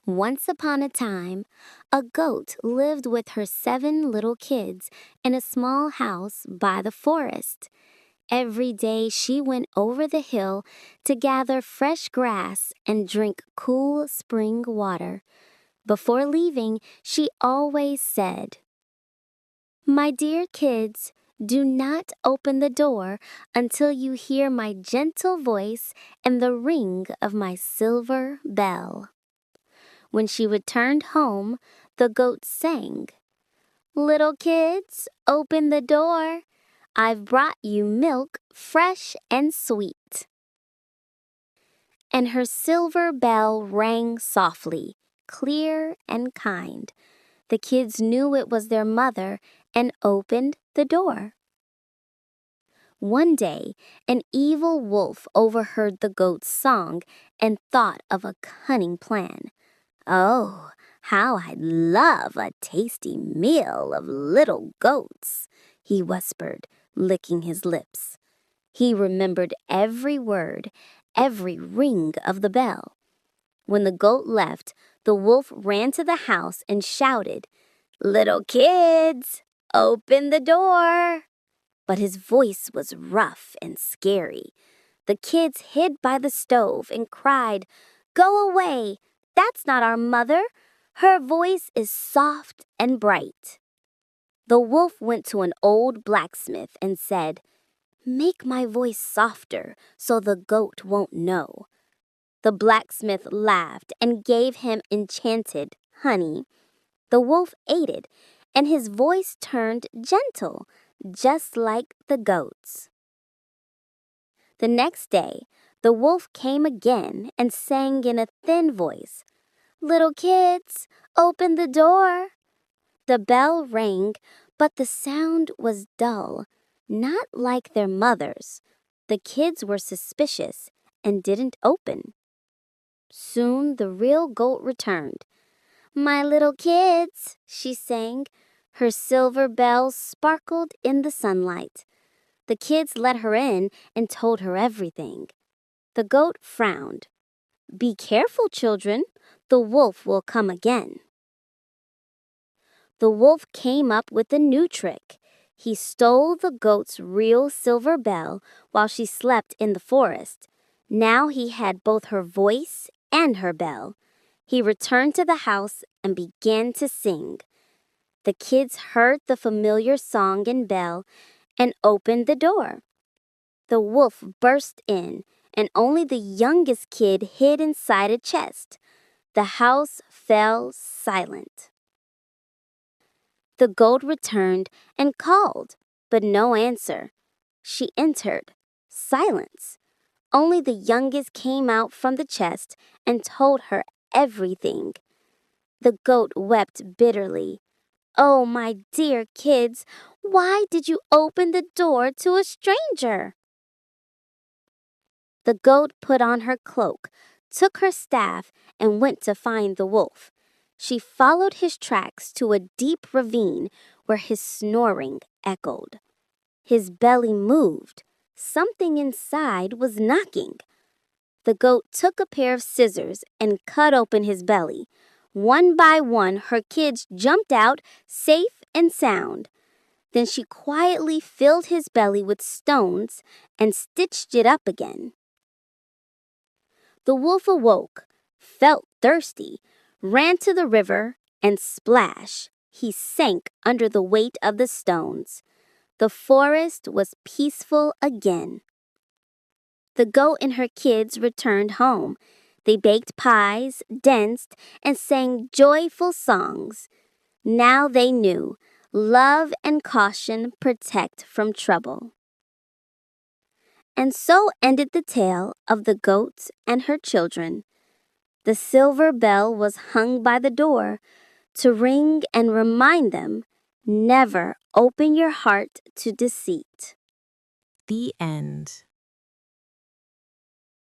Once upon a time, a goat lived with her 7 little kids in a small house by the forest. Every day she went over the hill to gather fresh grass and drink cool spring water. Before leaving, she always said, "My dear kids, do not open the door until you hear my gentle voice and the ring of my silver bell." When she returned home, the goat sang, "Little kids, open the door. I've brought you milk fresh and sweet." And her silver bell rang softly, clear and kind. The kids knew it was their mother and opened the door. One day, an evil wolf overheard the goat's song and thought of a cunning plan. "Oh, how I'd love a tasty meal of little goats," he whispered, licking his lips. He remembered every word, every ring of the bell. When the goat left, the wolf ran to the house and shouted, "Little kids, open the door." But his voice was rough and scary. The kids hid by the stove and cried, "Go away! That's not our mother. Her voice is soft and bright." The wolf went to an old blacksmith and said, "Make my voice softer so the goat won't know." The blacksmith laughed and gave him enchanted honey. The wolf ate it, and his voice turned gentle, just like the goat's. The next day, the wolf came again and sang in a thin voice, "Little kids, open the door." The bell rang, but the sound was dull, not like their mother's. The kids were suspicious and didn't open. Soon the real goat returned. "My little kids," she sang. Her silver bells sparkled in the sunlight. The kids let her in and told her everything. The goat frowned. "Be careful, children. The wolf will come again." The wolf came up with a new trick. He stole the goat's real silver bell while she slept in the forest. Now he had both her voice and her bell. He returned to the house and began to sing. The kids heard the familiar song and bell and opened the door. The wolf burst in, and only the youngest kid hid inside a chest. The house fell silent. The goat returned and called, but no answer. She entered. Silence. Only the youngest came out from the chest and told her everything. The goat wept bitterly. "Oh, my dear kids, why did you open the door to a stranger?" The goat put on her cloak, took her staff, and went to find the wolf. She followed his tracks to a deep ravine where his snoring echoed. His belly moved. Something inside was knocking. The goat took a pair of scissors and cut open his belly. One by one, her kids jumped out, safe and sound. Then she quietly filled his belly with stones and stitched it up again. The wolf awoke, felt thirsty, ran to the river, and splash! He sank under the weight of the stones. The forest was peaceful again. The goat and her kids returned home. They baked pies, danced, and sang joyful songs. Now they knew love and caution protect from trouble. And so ended the tale of the goat and her children. The silver bell was hung by the door to ring and remind them, never open your heart to deceit. The end.